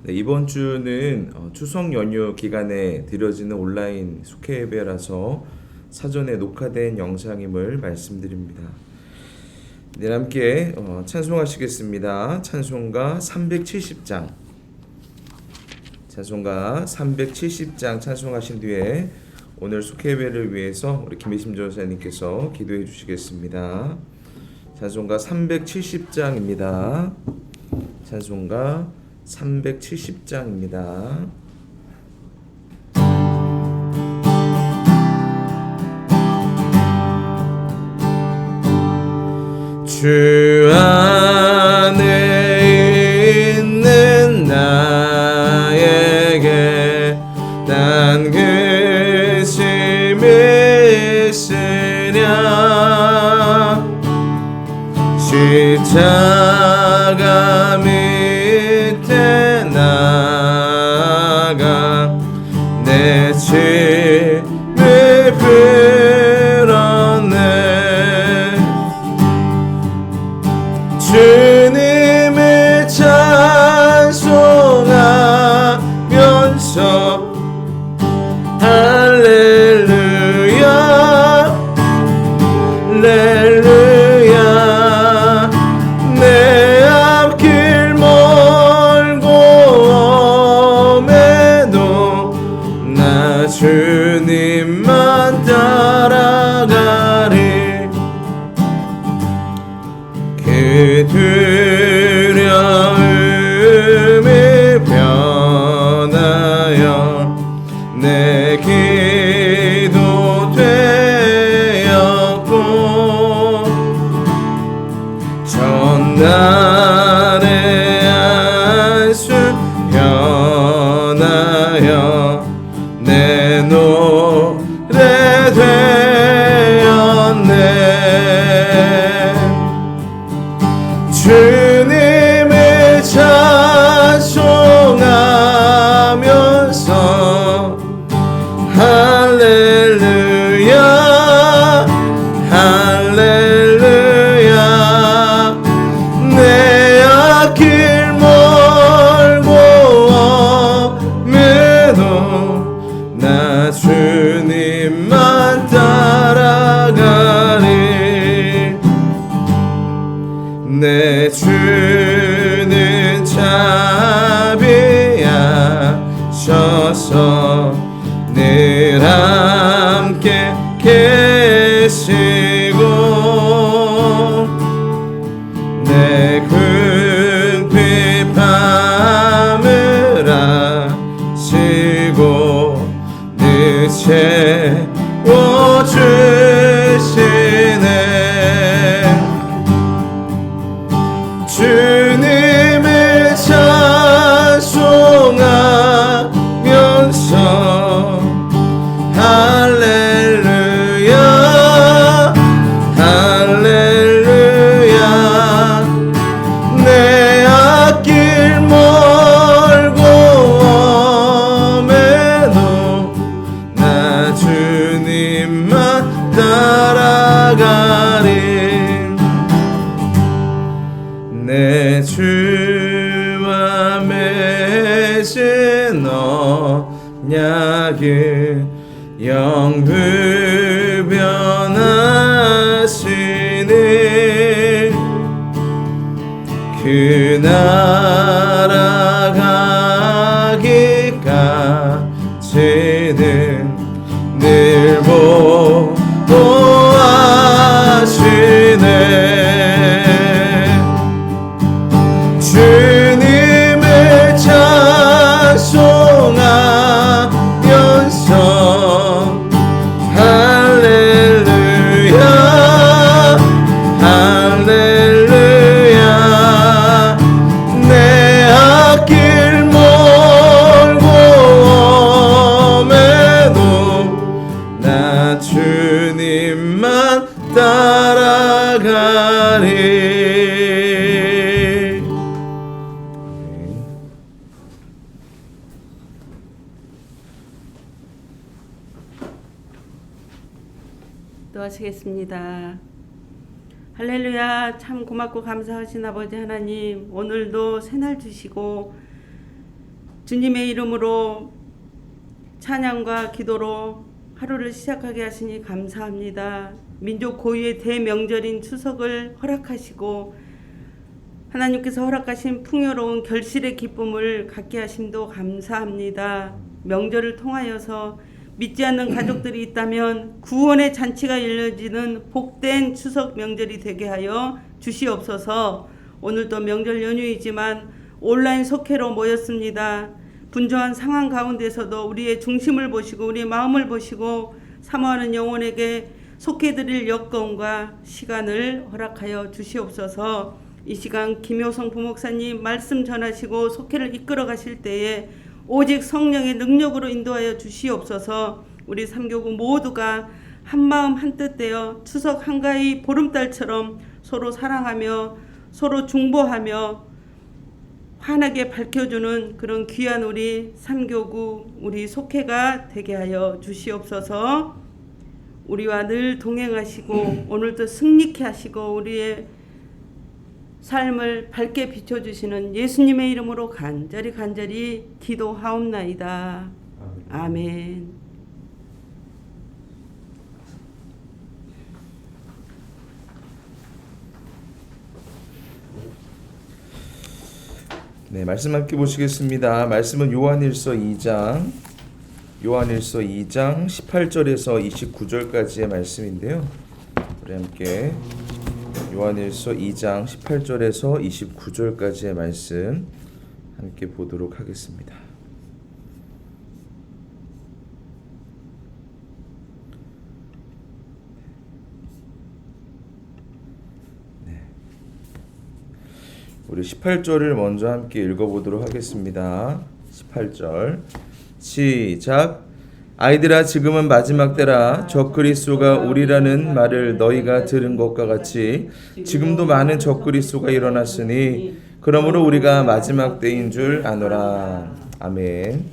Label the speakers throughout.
Speaker 1: 네, 이번 주는 추석 연휴 기간에 드려지는 온라인 숙회 예배라서 사전에 녹화된 영상임을 말씀드립니다. 네, 함께 찬송하시겠습니다. 찬송가 370장. 찬송가 370장 찬송하신 뒤에 오늘 숙회 예배를 위해서 우리 김혜심 전사님께서 기도해 주시겠습니다. 찬송가 370장입니다. 찬송가 370장입니다. 주 안에 있는 나에게 난 근심이 있으랴 십자가 밑에 나가 내 짐을 풀어내 주님을 찬송하면서 할렐루야 할렐루야 내 앞길 멀고 엄해도 나 주님만 따라가리 그 두려움이 변하여 내 기도 되었고 전날의 안수 변하여 내 노래 되었네 주님을 찬송하면서 할렐루야 할렐루야 내 앞길 멀고 엄해도 나 주님만 따라가리 내 주는 자비하셔서 늘 함께 계시고 내 궁핍함을 아시고 늘 채워주시네 주님을 찬송하면서 할렐루야 할렐루야 내 앞길 멀고 엄해도 나 주님만 따라가리 내 주와 맺은 언약을 영불변하시네 그 나라 가기까지는 늘 보호하시네 주님을 찬송하면서 할렐루야 할렐루야 내 앞길 멀고 엄해도 나 주님만 따라가리
Speaker 2: 기도하시겠습니다. 할렐루야. 참 고맙고 감사하신 아버지 하나님, 오늘도 새날 주시고 주님의 이름으로 찬양과 기도로 하루를 시작하게 하시니 감사합니다. 민족 고유의 대명절인 추석을 허락하시고 하나님께서 허락하신 풍요로운 결실의 기쁨을 갖게 하심도 감사합니다. 명절을 통하여서 믿지 않는 가족들이 있다면 구원의 잔치가 열려지는 복된 추석 명절이 되게 하여 주시옵소서. 오늘도 명절 연휴이지만 온라인 속회로 모였습니다. 분주한 상황 가운데서도 우리의 중심을 보시고 우리의 마음을 보시고 사모하는 영혼에게 속해드릴 여건과 시간을 허락하여 주시옵소서. 이 시간 김효성 부목사님 말씀 전하시고 속회를 이끌어 가실 때에 오직 성령의 능력으로 인도하여 주시옵소서. 우리 삼교구 모두가 한마음 한뜻 되어 추석 한가위 보름달처럼 서로 사랑하며 서로 중보하며 환하게 밝혀주는 그런 귀한 우리 삼교구 우리 속회가 되게 하여 주시옵소서. 우리와 늘 동행하시고 오늘도 승리케 하시고 우리의 삶을 밝게 비춰주시는 예수님의 이름으로 간절히 기도하옵나이다. 아멘.
Speaker 1: 네, 말씀 함께 보시겠습니다. 말씀은 요한일서 2장 18절에서 29절까지의 말씀인데요. 우리 함께 요한일서 2장 18절에서 29절까지의 말씀 함께 보도록 하겠습니다. 우리 18절을 먼저 함께 읽어보도록 하겠습니다. 18절 시작. 아이들아, 지금은 마지막 때라. 적그리스도가 오리라는 말을 너희가 들은 것과 같이 지금도 많은 적그리스도가 일어났으니 그러므로 우리가 마지막 때인 줄 아노라. 아멘.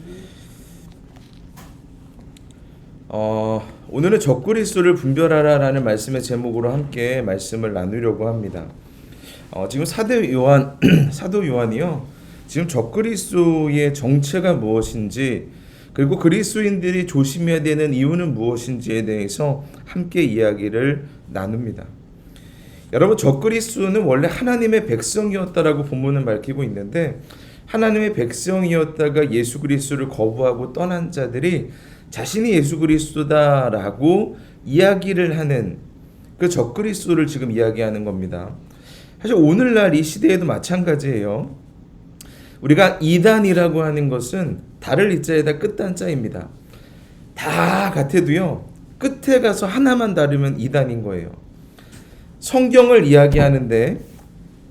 Speaker 1: 오늘은 적그리스도를 분별하라라는 말씀의 제목으로 함께 말씀을 나누려고 합니다. 지금 사도 요한이요, 지금 적그리스도의 정체가 무엇인지 그리고 그리스도인들이 조심해야 되는 이유는 무엇인지에 대해서 함께 이야기를 나눕니다. 여러분, 적그리스도는 원래 하나님의 백성이었다라고 본문은 밝히고 있는데, 하나님의 백성이었다가 예수 그리스도를 거부하고 떠난 자들이 자신이 예수 그리스도다라고 이야기를 하는 그 적그리스도를 지금 이야기하는 겁니다. 사실 오늘날 이 시대에도 마찬가지예요. 우리가 이단이라고 하는 것은 달을 이자에다 끝단자입니다. 다 같아도요, 끝에 가서 하나만 다르면 이단인 거예요. 성경을 이야기하는데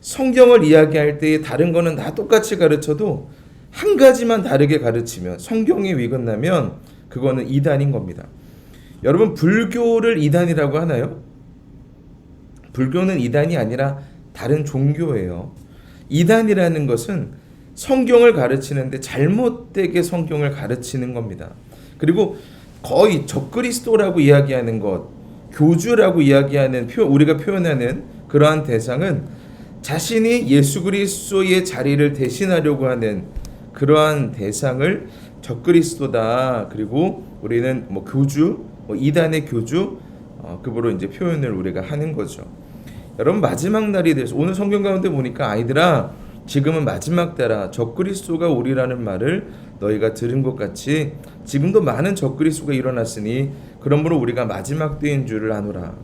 Speaker 1: 성경을 이야기할 때 다른 거는 다 똑같이 가르쳐도 한 가지만 다르게 가르치면, 성경이 위건나면 그거는 이단인 겁니다. 여러분, 불교를 이단이라고 하나요? 불교는 이단이 아니라 다른 종교예요. 이단이라는 것은 성경을 가르치는데 잘못되게 성경을 가르치는 겁니다. 그리고 거의 적그리스도라고 이야기하는 것, 교주라고 이야기하는 우리가 표현하는 그러한 대상은 자신이 예수 그리스도의 자리를 대신하려고 하는 그러한 대상을 적그리스도다. 그리고 우리는 교주, 이단의 교주, 급으로 이제 표현을 우리가 하는 거죠. 여러분, 마지막 날이 돼서 오늘 성경 가운데 보니까 아이들아, 지금은 마지막 때라. 적그리스도가 오리라는 말을 너희가 들은 것 같이 지금도 많은 적그리스도가 일어났으니 그러므로 우리가 마지막 때인 줄을 아노라.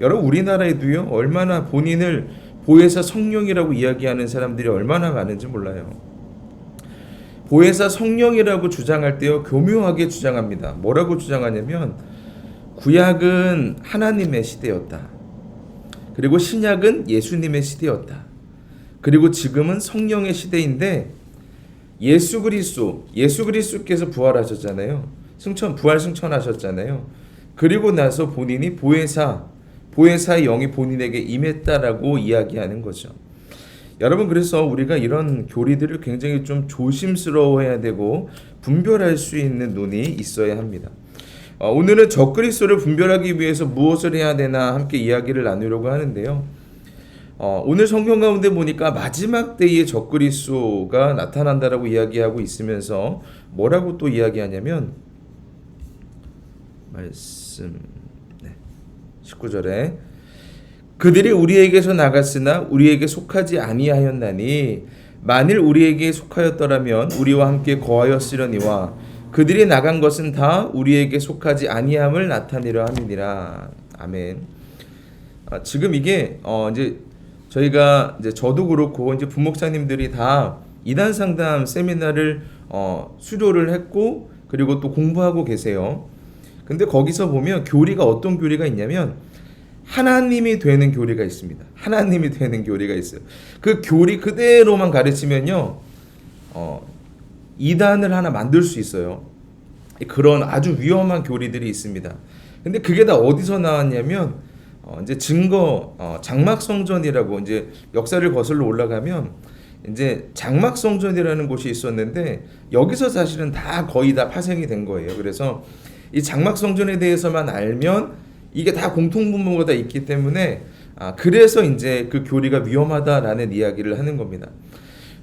Speaker 1: 여러분, 우리나라에도요, 얼마나 본인을 보혜사 성령이라고 이야기하는 사람들이 얼마나 많은지 몰라요. 보혜사 성령이라고 주장할 때요, 교묘하게 주장합니다. 뭐라고 주장하냐면, 구약은 하나님의 시대였다. 그리고 신약은 예수님의 시대였다. 그리고 지금은 성령의 시대인데, 예수 그리스도께서 부활하셨잖아요. 부활 승천하셨잖아요. 그리고 나서 본인이 보혜사의 영이 본인에게 임했다라고 이야기하는 거죠. 여러분, 그래서 우리가 이런 교리들을 굉장히 좀 조심스러워해야 되고 분별할 수 있는 눈이 있어야 합니다. 오늘은 적그리스도를 분별하기 위해서 무엇을 해야 되나 함께 이야기를 나누려고 하는데요. 오늘 성경 가운데 보니까 마지막 때에 적그리스도가 나타난다라고 이야기하고 있으면서 뭐라고 또 이야기하냐면 말씀 19절에 그들이 우리에게서 나갔으나 우리에게 속하지 아니하였나니 만일 우리에게 속하였더라면 우리와 함께 거하였으려니와 그들이 나간 것은 다 우리에게 속하지 아니함을 나타내려 함이니라. 아멘. 지금 이게 이제 저희가 이제 저도 그렇고 이제 부목사님들이 다 이단 상담 세미나를 수료를 했고 그리고 또 공부하고 계세요. 근데 거기서 보면 교리가 어떤 교리가 있냐면 하나님이 되는 교리가 있습니다. 하나님이 되는 교리가 있어요. 그 교리 그대로만 가르치면요, 이단을 하나 만들 수 있어요. 그런 아주 위험한 교리들이 있습니다. 근데 그게 다 어디서 나왔냐면 이제 장막성전이라고 이제 역사를 거슬러 올라가면 이제 장막성전이라는 곳이 있었는데 여기서 사실은 다 거의 다 파생이 된 거예요. 그래서 이 장막성전에 대해서만 알면 이게 다 공통분모가 다 있기 때문에 그래서 이제 그 교리가 위험하다라는 이야기를 하는 겁니다.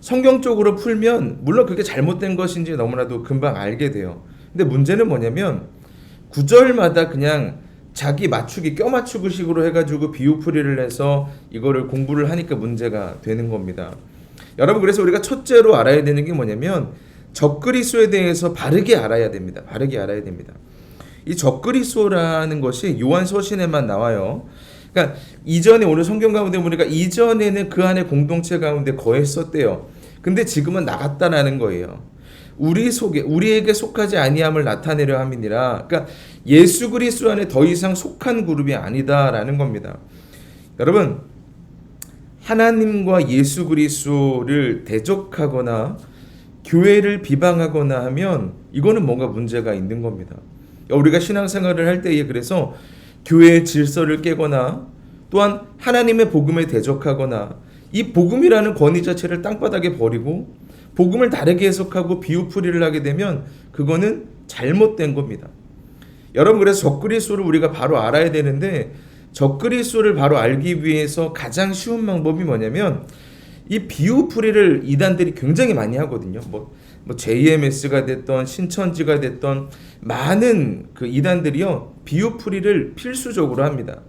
Speaker 1: 성경적으로 풀면 물론 그게 잘못된 것인지 너무나도 금방 알게 돼요. 근데 문제는 뭐냐면 구절마다 그냥 자기 맞추기 껴 맞추기 식으로 해가지고 비유풀이를 해서 이거를 공부를 하니까 문제가 되는 겁니다. 여러분, 그래서 우리가 첫째로 알아야 되는 게 뭐냐면 적그리스도에 대해서 바르게 알아야 됩니다. 바르게 알아야 됩니다. 이 적그리스도라는 것이 요한서신에만 나와요. 그러니까 이전에 오늘 성경 가운데 보니까 이전에는 그 안에 공동체 가운데 거했었대요. 근데 지금은 나갔다라는 거예요. 우리에게 속하지 아니함을 나타내려 함이니라. 그러니까 예수 그리스도 안에 더 이상 속한 그룹이 아니다라는 겁니다. 여러분, 하나님과 예수 그리스도를 대적하거나 교회를 비방하거나 하면 이거는 뭔가 문제가 있는 겁니다. 우리가 신앙생활을 할 때에 그래서 교회의 질서를 깨거나 또한 하나님의 복음에 대적하거나 이 복음이라는 권위 자체를 땅바닥에 버리고 복음을 다르게 해석하고 비유풀이를 하게 되면 그거는 잘못된 겁니다. 여러분, 그래서 적그리스도를 우리가 바로 알아야 되는데 적그리스도를 바로 알기 위해서 가장 쉬운 방법이 뭐냐면 이 비유풀이를 이단들이 굉장히 많이 하거든요. 뭐 JMS가 됐던 신천지가 됐던 많은 그 이단들이요 비유풀이를 필수적으로 합니다.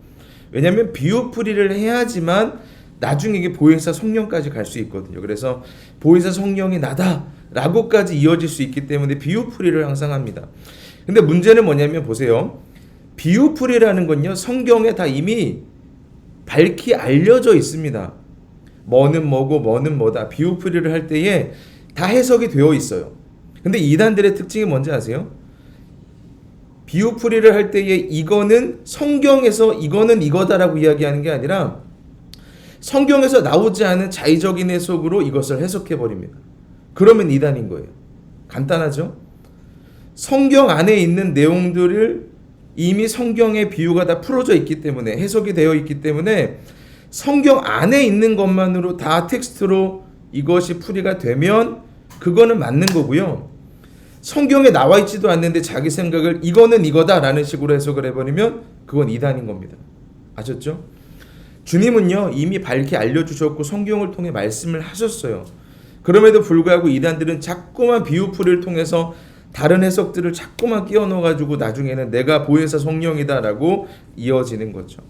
Speaker 1: 왜냐하면 비유풀이를 해야지만 나중에 이게 보혜사 성령까지 갈 수 있거든요. 그래서 보혜사 성령이 나다라고까지 이어질 수 있기 때문에 비유풀이를 항상 합니다. 근데 문제는 뭐냐면 보세요. 비유풀이라는 건요 성경에 다 이미 밝히 알려져 있습니다. 뭐는 뭐고 뭐는 뭐다. 비유풀이를 할 때에 다 해석이 되어 있어요. 근데 이단들의 특징이 뭔지 아세요? 비유풀이를 할 때에 이거는 성경에서 이거는 이거다라고 이야기하는 게 아니라 성경에서 나오지 않은 자의적인 해석으로 이것을 해석해 버립니다. 그러면 이단인 거예요. 간단하죠? 성경 안에 있는 내용들을 이미 성경의 비유가 다 풀어져 있기 때문에 해석이 되어 있기 때문에 성경 안에 있는 것만으로 다 텍스트로 이것이 풀이가 되면 그거는 맞는 거고요. 성경에 나와 있지도 않는데 자기 생각을 이거는 이거다라는 식으로 해석을 해버리면 그건 이단인 겁니다. 아셨죠? 주님은요 이미 밝게 알려주셨고 성경을 통해 말씀을 하셨어요. 그럼에도 불구하고 이단들은 자꾸만 비유풀이를 통해서 다른 해석들을 자꾸만 끼워 넣어가지고 나중에는 내가 보혜사 성령이다라고 이어지는 거죠.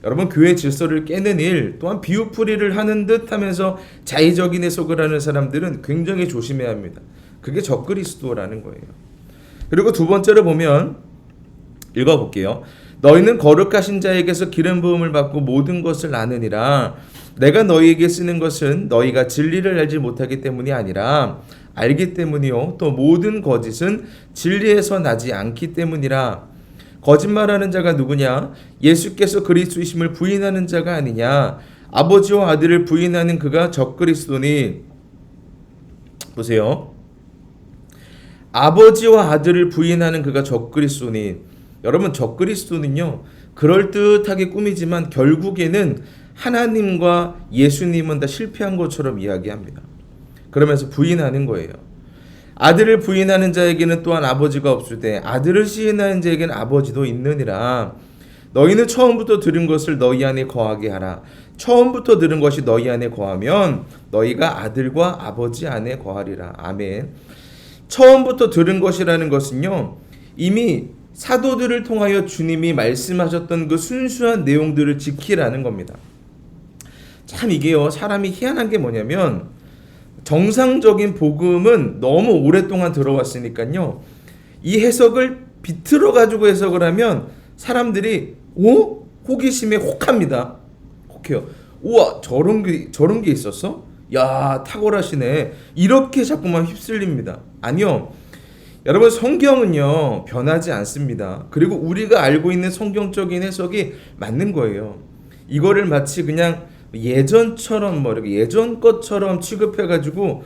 Speaker 1: 여러분, 교회 질서를 깨는 일 또한 비유풀이를 하는 듯 하면서 자의적인 해석을 하는 사람들은 굉장히 조심해야 합니다. 그게 적그리스도라는 거예요. 그리고 두 번째로 보면 읽어볼게요. 너희는 거룩하신 자에게서 기름 부음을 받고 모든 것을 아느니라. 내가 너희에게 쓰는 것은 너희가 진리를 알지 못하기 때문이 아니라 알기 때문이요 또 모든 거짓은 진리에서 나지 않기 때문이라. 거짓말하는 자가 누구냐? 예수께서 그리스도이심을 부인하는 자가 아니냐? 아버지와 아들을 부인하는 그가 적그리스도니. 보세요. 아버지와 아들을 부인하는 그가 적그리스도니. 여러분, 적그리스도는요 그럴듯하게 꾸미지만 결국에는 하나님과 예수님은 다 실패한 것처럼 이야기합니다. 그러면서 부인하는 거예요. 아들을 부인하는 자에게는 또한 아버지가 없으되 아들을 시인하는 자에게는 아버지도 있느니라. 너희는 처음부터 들은 것을 너희 안에 거하게 하라. 처음부터 들은 것이 너희 안에 거하면 너희가 아들과 아버지 안에 거하리라. 아멘. 처음부터 들은 것이라는 것은요, 이미 사도들을 통하여 주님이 말씀하셨던 그 순수한 내용들을 지키라는 겁니다. 참 이게요, 사람이 희한한 게 뭐냐면 정상적인 복음은 너무 오랫동안 들어왔으니까요, 이 해석을 비틀어 가지고 해석을 하면 사람들이 호기심에 혹합니다. 혹해요. 우와, 저런 게 있었어? 야, 탁월하시네. 이렇게 자꾸만 휩쓸립니다. 아니요. 여러분, 성경은요 변하지 않습니다. 그리고 우리가 알고 있는 성경적인 해석이 맞는 거예요. 이거를 마치 그냥 예전처럼 이렇게 예전 것처럼 취급해가지고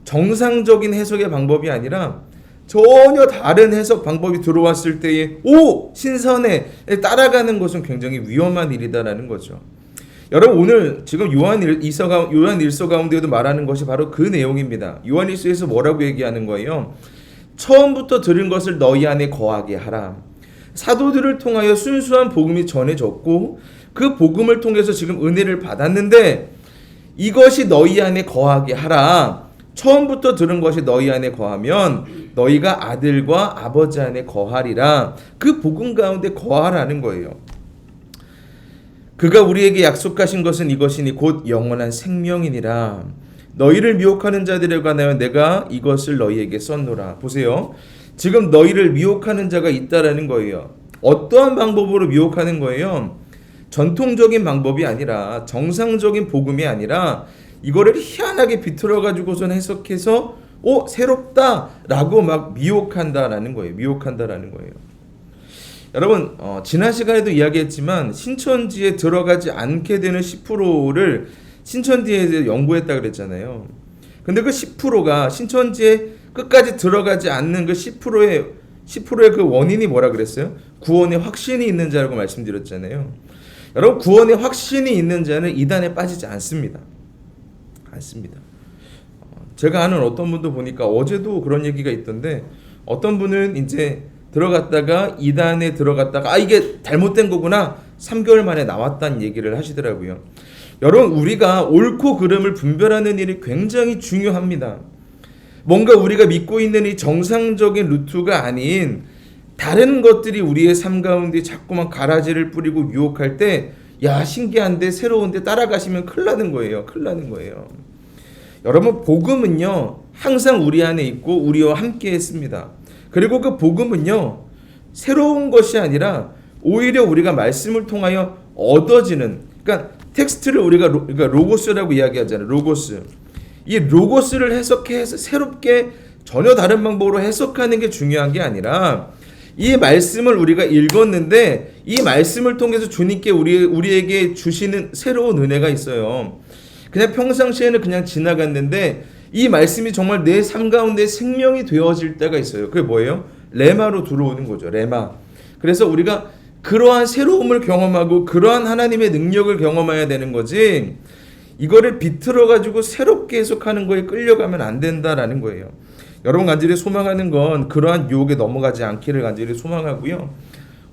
Speaker 1: 정상적인 해석의 방법이 아니라 전혀 다른 해석 방법이 들어왔을 때에 신선해 따라가는 것은 굉장히 위험한 일이다라는 거죠. 여러분, 오늘 지금 요한 일서 가운데에도 말하는 것이 바로 그 내용입니다. 요한 일서에서 뭐라고 얘기하는 거예요? 처음부터 들은 것을 너희 안에 거하게 하라. 사도들을 통하여 순수한 복음이 전해졌고 그 복음을 통해서 지금 은혜를 받았는데 이것이 너희 안에 거하게 하라. 처음부터 들은 것이 너희 안에 거하면 너희가 아들과 아버지 안에 거하리라. 그 복음 가운데 거하라는 거예요. 그가 우리에게 약속하신 것은 이것이니 곧 영원한 생명이니라. 너희를 미혹하는 자들에 관하여 내가 이것을 너희에게 썼노라. 보세요. 지금 너희를 미혹하는 자가 있다라는 거예요. 어떠한 방법으로 미혹하는 거예요? 전통적인 방법이 아니라, 정상적인 복음이 아니라 이거를 희한하게 비틀어 가지고선 해석해서 새롭다라고 막 미혹한다라는 거예요. 미혹한다라는 거예요. 여러분, 지난 시간에도 이야기했지만 신천지에 들어가지 않게 되는 10%를 신천지에 연구했다 그랬잖아요. 근데 그 10%가 신천지에 끝까지 들어가지 않는 그 10%의 그 원인이 뭐라 그랬어요? 구원의 확신이 있는 자라고 말씀드렸잖아요. 여러분, 구원의 확신이 있는 자는 이단에 빠지지 않습니다. 제가 아는 어떤 분도 보니까 어제도 그런 얘기가 있던데, 어떤 분은 이제 들어갔다가 이단에 들어갔다가 이게 잘못된 거구나 3개월 만에 나왔다는 얘기를 하시더라고요. 여러분, 우리가 옳고 그름을 분별하는 일이 굉장히 중요합니다. 뭔가 우리가 믿고 있는 이 정상적인 루트가 아닌 다른 것들이 우리의 삶 가운데 자꾸만 가라지를 뿌리고 유혹할 때, 야, 신기한데 새로운데 따라가시면 큰일 나는 거예요. 여러분, 복음은요 항상 우리 안에 있고 우리와 함께 했습니다. 그리고 그 복음은요 새로운 것이 아니라 오히려 우리가 말씀을 통하여 얻어지는, 그러니까 텍스트를 우리가 로고스라고 이야기하잖아요. 로고스. 이 로고스를 해석해서 새롭게 전혀 다른 방법으로 해석하는 게 중요한 게 아니라, 이 말씀을 우리가 읽었는데 이 말씀을 통해서 주님께 우리에게 주시는 새로운 은혜가 있어요. 그냥 평상시에는 그냥 지나갔는데 이 말씀이 정말 내 삶 가운데 생명이 되어질 때가 있어요. 그게 뭐예요? 레마로 들어오는 거죠. 레마. 그래서 우리가 그러한 새로움을 경험하고 그러한 하나님의 능력을 경험해야 되는 거지, 이거를 비틀어 가지고 새롭게 해석하는 거에 끌려가면 안 된다라는 거예요. 여러분, 간절히 소망하는 건 그러한 유혹에 넘어가지 않기를 간절히 소망하고요.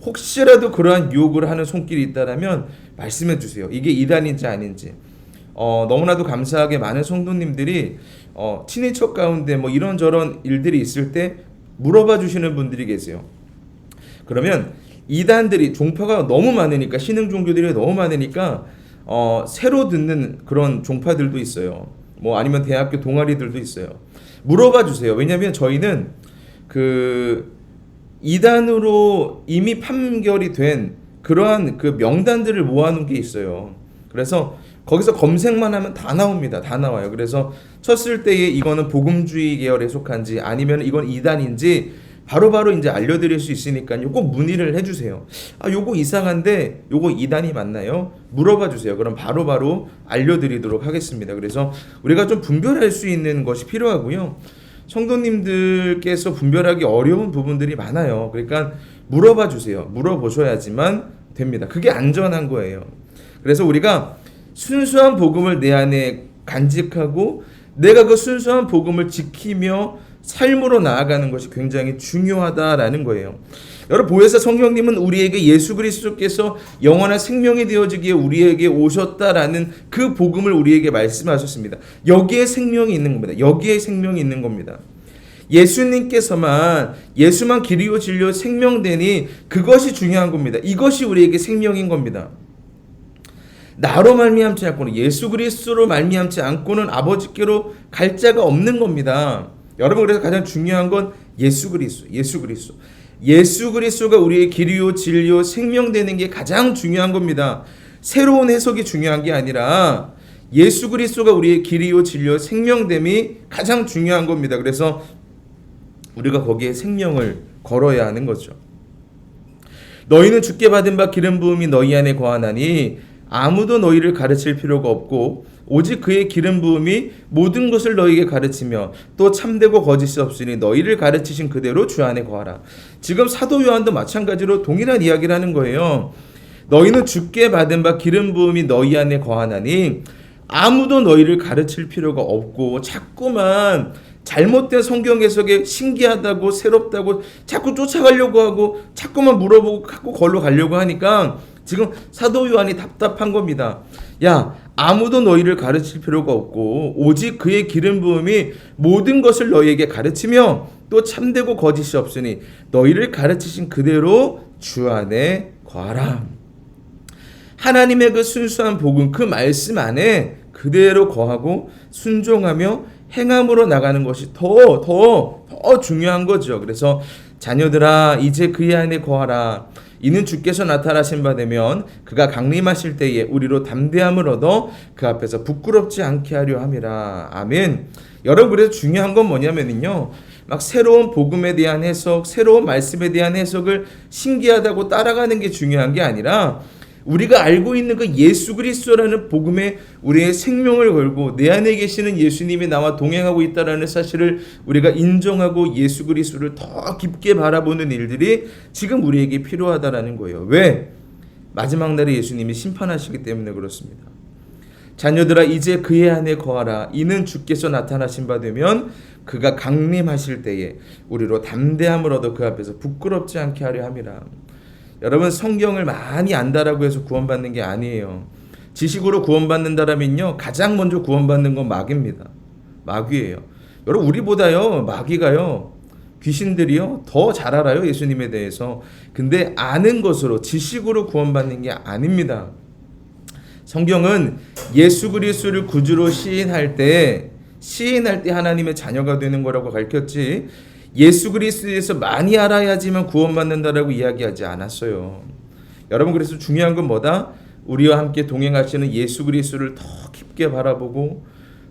Speaker 1: 혹시라도 그러한 유혹을 하는 손길이 있다면 말씀해 주세요. 이게 이단인지 아닌지. 너무나도 감사하게 많은 성도님들이 친인척 가운데 이런저런 일들이 있을 때 물어봐 주시는 분들이 계세요. 그러면 이단들이, 종파가 너무 많으니까, 신흥 종교들이 너무 많으니까 새로 듣는 그런 종파들도 있어요. 아니면 대학교 동아리들도 있어요. 물어봐 주세요. 왜냐하면 저희는 그 이단으로 이미 판결이 된 그러한 그 명단들을 모아놓은 게 있어요. 그래서 거기서 검색만 하면 다 나옵니다. 다 나와요. 그래서 쳤을 때에 이거는 복음주의 계열에 속한지 아니면 이건 이단인지 바로바로 이제 알려드릴 수 있으니까요. 꼭 문의를 해주세요. 요거 이상한데 요거 이단이 맞나요? 물어봐 주세요. 그럼 바로바로 알려드리도록 하겠습니다. 그래서 우리가 좀 분별할 수 있는 것이 필요하고요. 성도님들께서 분별하기 어려운 부분들이 많아요. 그러니까 물어봐 주세요. 물어보셔야지만 됩니다. 그게 안전한 거예요. 그래서 우리가 순수한 복음을 내 안에 간직하고 내가 그 순수한 복음을 지키며 삶으로 나아가는 것이 굉장히 중요하다라는 거예요. 여러분 보혜사 성령님은 우리에게 예수 그리스도께서 영원한 생명이 되어지기에 우리에게 오셨다라는 그 복음을 우리에게 말씀하셨습니다. 여기에 생명이 있는 겁니다. 여기에 생명이 있는 겁니다. 예수만 길이요 진리요 생명되니 그것이 중요한 겁니다. 이것이 우리에게 생명인 겁니다. 나로 말미암지 않고는, 예수 그리스도로 말미암지 않고는 아버지께로 갈 자가 없는 겁니다. 여러분 그래서 가장 중요한 건 예수 그리스도가 우리의 길이요 진리요 생명되는 게 가장 중요한 겁니다. 새로운 해석이 중요한 게 아니라 예수 그리스도가 우리의 길이요 진리요 생명됨이 가장 중요한 겁니다. 그래서 우리가 거기에 생명을 걸어야 하는 거죠. 너희는 주께 받은 바 기름 부음이 너희 안에 거하나니 아무도 너희를 가르칠 필요가 없고 오직 그의 기름 부음이 모든 것을 너희에게 가르치며 또 참되고 거짓이 없으니 너희를 가르치신 그대로 주 안에 거하라. 지금 사도 요한도 마찬가지로 동일한 이야기를 하는 거예요. 너희는 주께 받은 바 기름 부음이 너희 안에 거하나니 아무도 너희를 가르칠 필요가 없고, 자꾸만 잘못된 성경 해석에 신기하다고 새롭다고 자꾸 쫓아가려고 하고 자꾸만 물어보고 자꾸 걸로 가려고 하니까 지금 사도 요한이 답답한 겁니다. 야, 아무도 너희를 가르칠 필요가 없고 오직 그의 기름 부음이 모든 것을 너희에게 가르치며 또 참되고 거짓이 없으니 너희를 가르치신 그대로 주 안에 거하라. 하나님의 그 순수한 복음, 그 말씀 안에 그대로 거하고 순종하며 행함으로 나가는 것이 더 중요한 거죠. 그래서 자녀들아 이제 그의 안에 거하라. 이는 주께서 나타나신 바 되면 그가 강림하실 때에 우리로 담대함을 얻어 그 앞에서 부끄럽지 않게 하려 함이라. 아멘. 여러분 그래서 중요한 건 뭐냐면요, 막 새로운 복음에 대한 해석, 새로운 말씀에 대한 해석을 신기하다고 따라가는 게 중요한 게 아니라 우리가 알고 있는 그 예수 그리스도라는 복음에 우리의 생명을 걸고 내 안에 계시는 예수님이 나와 동행하고 있다는 사실을 우리가 인정하고 예수 그리스도를 더 깊게 바라보는 일들이 지금 우리에게 필요하다라는 거예요. 왜? 마지막 날에 예수님이 심판하시기 때문에 그렇습니다. 자녀들아 이제 그의 안에 거하라. 이는 주께서 나타나신 바 되면 그가 강림하실 때에 우리로 담대함을 얻어 그 앞에서 부끄럽지 않게 하려 함이라. 여러분 성경을 많이 안다라고 해서 구원받는 게 아니에요. 지식으로 구원받는다라면요, 가장 먼저 구원받는 건 마귀입니다. 마귀예요. 여러분 우리보다요 마귀가요, 귀신들이요 더 잘 알아요 예수님에 대해서. 근데 아는 것으로, 지식으로 구원받는 게 아닙니다. 성경은 예수 그리스도를 구주로 시인할 때 하나님의 자녀가 되는 거라고 가르쳤지, 예수 그리스도에서 많이 알아야지만 구원받는다라고 이야기하지 않았어요. 여러분 그래서 중요한 건 뭐다? 우리와 함께 동행하시는 예수 그리스도를 더 깊게 바라보고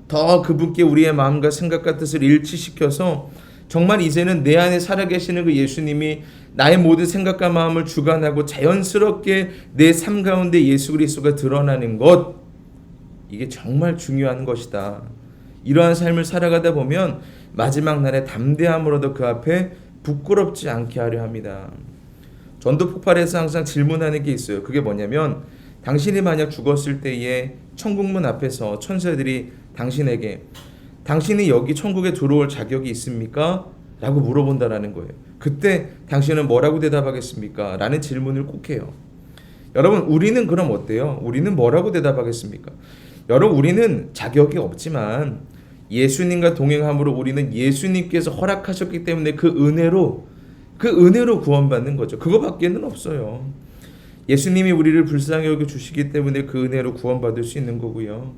Speaker 1: 더 그분께 우리의 마음과 생각과 뜻을 일치시켜서 정말 이제는 내 안에 살아계시는 그 예수님이 나의 모든 생각과 마음을 주관하고 자연스럽게 내 삶 가운데 예수 그리스도가 드러나는 것, 이게 정말 중요한 것이다. 이러한 삶을 살아가다 보면 마지막 날에 담대함으로도 그 앞에 부끄럽지 않게 하려 합니다. 전도 폭발에서 항상 질문하는 게 있어요. 그게 뭐냐면, 당신이 만약 죽었을 때에 천국문 앞에서 천사들이 당신에게 당신이 여기 천국에 들어올 자격이 있습니까? 라고 물어본다라는 거예요. 그때 당신은 뭐라고 대답하겠습니까? 라는 질문을 꼭 해요. 여러분 우리는 그럼 어때요? 우리는 뭐라고 대답하겠습니까? 여러분 우리는 자격이 없지만 예수님과 동행함으로 우리는 예수님께서 허락하셨기 때문에 그 은혜로 구원받는 거죠. 그거밖에는 없어요. 예수님이 우리를 불쌍히 여겨 주시기 때문에 그 은혜로 구원받을 수 있는 거고요.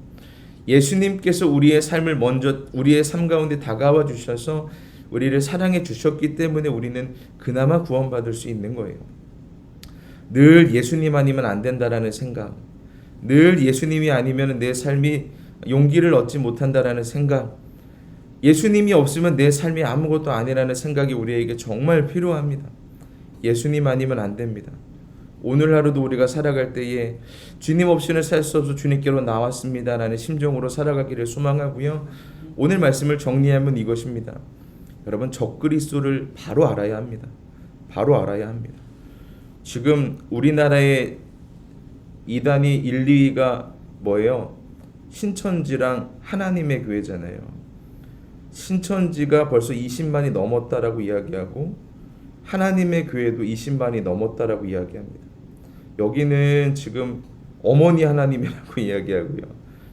Speaker 1: 예수님께서 우리의 삶을 먼저 우리의 삶 가운데 다가와 주셔서 우리를 사랑해 주셨기 때문에 우리는 그나마 구원받을 수 있는 거예요. 늘 예수님 아니면 안 된다라는 생각, 늘 예수님이 아니면 내 삶이 용기를 얻지 못한다라는 생각, 예수님이 없으면 내 삶이 아무것도 아니라는 생각이 우리에게 정말 필요합니다. 예수님 아니면 안 됩니다. 오늘 하루도 우리가 살아갈 때에 주님 없이는 살 수 없어 주님께로 나왔습니다 라는 심정으로 살아가기를 소망하고요. 오늘 말씀을 정리하면 이것입니다. 여러분 적그리스도를 바로 알아야 합니다. 바로 알아야 합니다. 지금 우리나라의 이단이 1, 2위가 뭐예요? 신천지랑 하나님의 교회잖아요. 신천지가 벌써 20만이 넘었다라고 이야기하고 하나님의 교회도 20만이 넘었다라고 이야기합니다. 여기는 지금 어머니 하나님이라고 이야기하고요.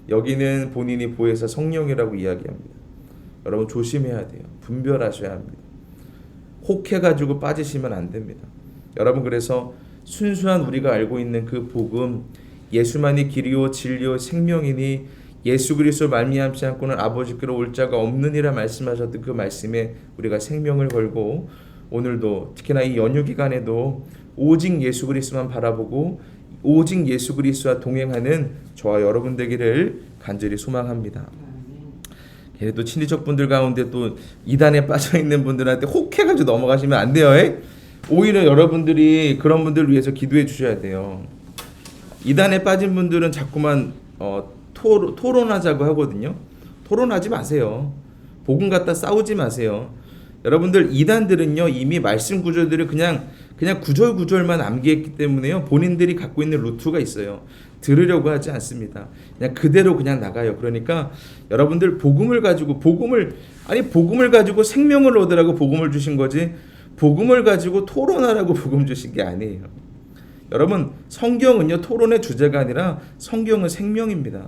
Speaker 1: 여기는 본인이 보혜사 성령이라고 이야기합니다. 여러분 조심해야 돼요. 분별하셔야 합니다. 혹해가지고 빠지시면 안 됩니다. 여러분 그래서 순수한 우리가 알고 있는 그 복음, 예수만이 길이요 진리요 생명이니 예수 그리스도 말미암지 않고는 아버지께로 올 자가 없느니라 말씀하셨던 그 말씀에 우리가 생명을 걸고 오늘도 특히나 이 연휴 기간에도 오직 예수 그리스도만 바라보고 오직 예수 그리스도와 동행하는 저와 여러분 되기를 간절히 소망합니다. 그래도 친리적 분들 가운데 또 이단에 빠져 있는 분들한테 혹해가지고 넘어가시면 안 돼요. 오히려 여러분들이 그런 분들을 위해서 기도해 주셔야 돼요. 이단에 빠진 분들은 자꾸만 토론하자고 하거든요. 토론하지 마세요. 복음 갖다 싸우지 마세요. 여러분들 이단들은요 이미 말씀 구절들을 그냥 구절구절만 암기했기 때문에요 본인들이 갖고 있는 루트가 있어요. 들으려고 하지 않습니다. 그냥 그대로 그냥 나가요. 그러니까 여러분들 복음을 가지고 생명을 얻으라고 복음을 주신 거지 복음을 가지고 토론하라고 복음 주신 게 아니에요. 여러분 성경은요 토론의 주제가 아니라 성경은 생명입니다.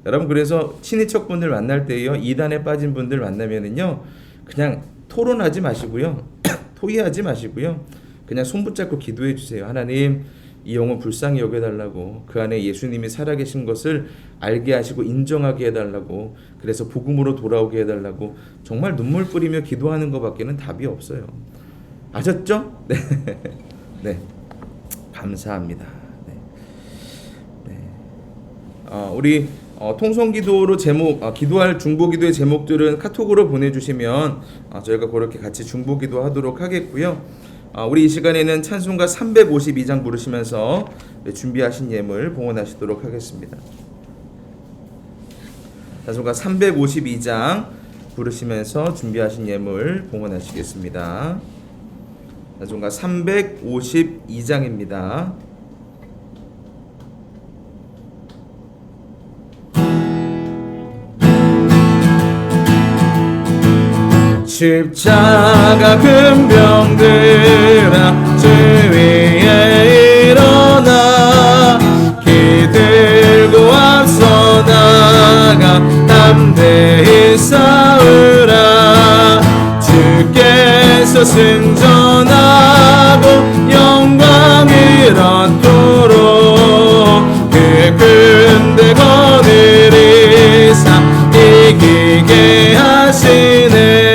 Speaker 1: 여러분 그래서 친인척 분들 만날 때요 이단에 빠진 분들 만나면은요 그냥 토론하지 마시고요 토의하지 마시고요 그냥 손 붙잡고 기도해 주세요. 하나님 이 영혼 불쌍히 여겨달라고 그 안에 예수님이 살아계신 것을 알게 하시고 인정하게 해달라고 그래서 복음으로 돌아오게 해달라고 정말 눈물 뿌리며 기도하는 것밖에는 답이 없어요. 아셨죠? 네, 네. 감사합니다. 네. 우리 통성기도로 기도할 중보기도의 제목들은 카톡으로 보내주시면 저희가 그렇게 같이 중보기도하도록 하겠고요. 우리 이 시간에는 찬송가 352장 부르시면서 준비하신 예물 봉헌하시도록 하겠습니다. 찬송가 352장 부르시면서 준비하신 예물 봉헌하시겠습니다. 찬송가 352장입니다. 십자가 금병들아 주 위에 일어나 기 들고 앞서 나가 담대히 싸우라 주께서 승전하고 영광을 얻도록 그 군대 거느리사 이기게 하시네.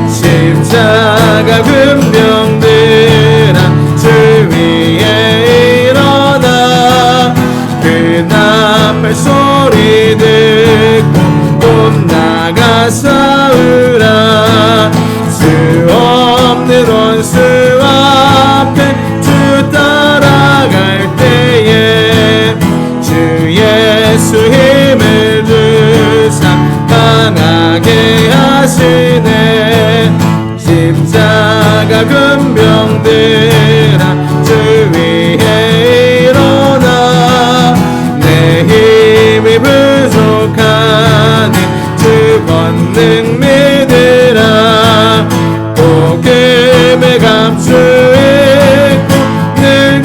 Speaker 1: 십자가 금병들아 주 위에 일어나 그 나팔 소리 듣고 곧 나가 싸우라 수 없는 원수 앞에 주 따라갈 때에 주 예수 힘을 주사 강하게 하시네. 십자가 금병들아 주 위에 일어나 내 힘이 부족하니 주 권능 믿으라 복음의 감추있고 늘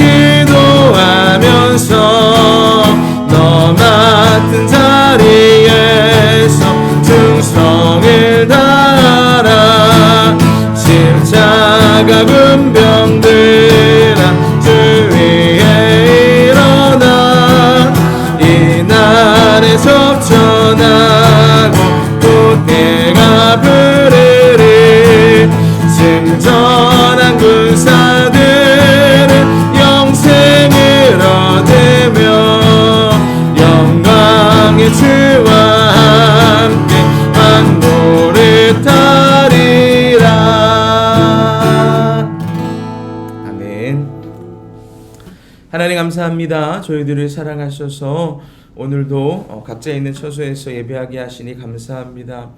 Speaker 1: 기도하면서 너 맡은 자리에서 충성을 다하라. 십자가 금병들아 주 위에 일어나 이날에 접전하고 또 해가 부르리 승전한 군사들은 영생을 얻으며 영광의 주와 함께 만보를 타리라. 아멘. 하나님 감사합니다. 저희들을 사랑하셔서 오늘도 각자 있는 처소에서 예배하게 하시니 감사합니다.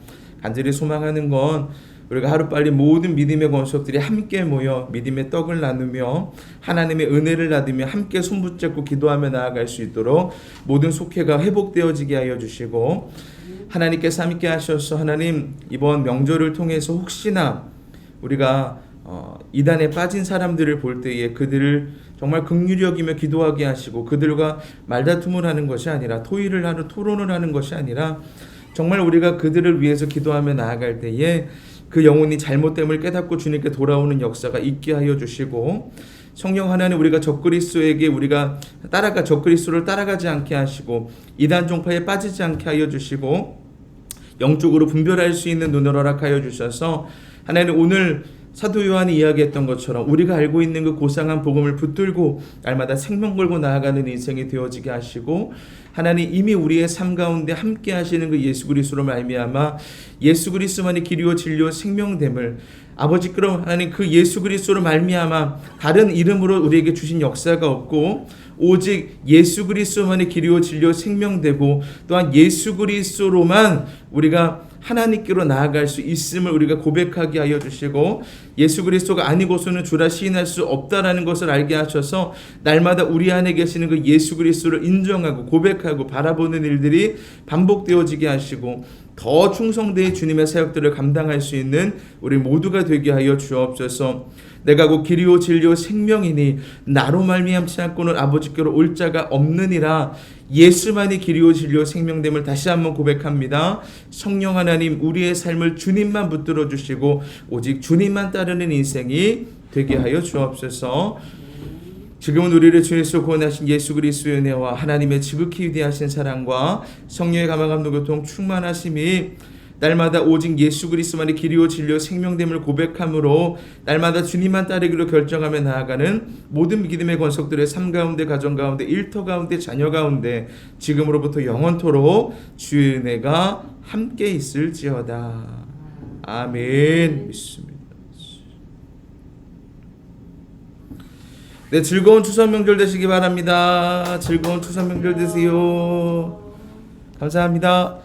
Speaker 1: 간절히 소망하는 건 우리가 하루빨리 모든 믿음의 권속들이 함께 모여 믿음의 떡을 나누며 하나님의 은혜를 나누며 함께 손붙잡고 기도하며 나아갈 수 있도록 모든 속회가 회복되어지게 하여 주시고, 하나님께서 함께 하셔서 하나님 이번 명절을 통해서 혹시나 우리가 이단에 빠진 사람들을 볼 때에 그들을 정말 긍휼히 여기며 기도하게 하시고, 그들과 말다툼을 하는 것이 아니라 토의를 하는 토론을 하는 것이 아니라 정말 우리가 그들을 위해서 기도하며 나아갈 때에 그 영혼이 잘못됨을 깨닫고 주님께 돌아오는 역사가 있게 하여 주시고, 성령 하나님 우리가 적그리스도에게 우리가 적그리스도를 따라가지 않게 하시고 이단 종파에 빠지지 않게 하여 주시고 영적으로 분별할 수 있는 눈을 허락하여 주셔서 하나님 오늘 사도 요한이 이야기했던 것처럼 우리가 알고 있는 그 고상한 복음을 붙들고 날마다 생명 걸고 나아가는 인생이 되어지게 하시고, 하나님 이미 우리의 삶 가운데 함께 하시는 그 예수 그리스도로 말미암아 예수 그리스도만이 길이요 진리요 생명됨을 아버지, 그럼 하나님 그 예수 그리스도로 말미암아 다른 이름으로 우리에게 주신 역사가 없고 오직 예수 그리스도만이 길이요 진리요 생명되고 또한 예수 그리스도로만 우리가 하나님께로 나아갈 수 있음을 우리가 고백하게 하여 주시고, 예수 그리스도가 아니고서는 주라 시인할 수 없다라는 것을 알게 하셔서 날마다 우리 안에 계시는 그 예수 그리스도를 인정하고 고백하고 바라보는 일들이 반복되어지게 하시고 더 충성되이 주님의 사역들을 감당할 수 있는 우리 모두가 되게 하여 주옵소서. 내가 곧 길이요 진리요 생명이니 나로 말미암지 않고는 아버지께로 올 자가 없느니라. 예수만이 길이요 진리요 생명됨을 다시 한번 고백합니다. 성령 하나님 우리의 삶을 주님만 붙들어 주시고 오직 주님만 따르는 인생이 되게 하여 주옵소서. 지금은 우리를 주 예수 구원하신 예수 그리스도의 은혜와 하나님의 지극히 위대하신 사랑과 성령의 감화감동 교통 충만하심이 날마다 오직 예수 그리스도만이 길이요 진리요 생명됨을 고백함으로 날마다 주님만 따르기로 결정하며 나아가는 모든 믿음의 권속들의 삶 가운데, 가정 가운데, 일터 가운데, 자녀 가운데 지금으로부터 영원토록 주의 은혜가 함께 있을지어다. 아멘. 믿습니다. 네, 즐거운 추석 명절 되시기 바랍니다. 즐거운 추석 명절 되세요. 감사합니다.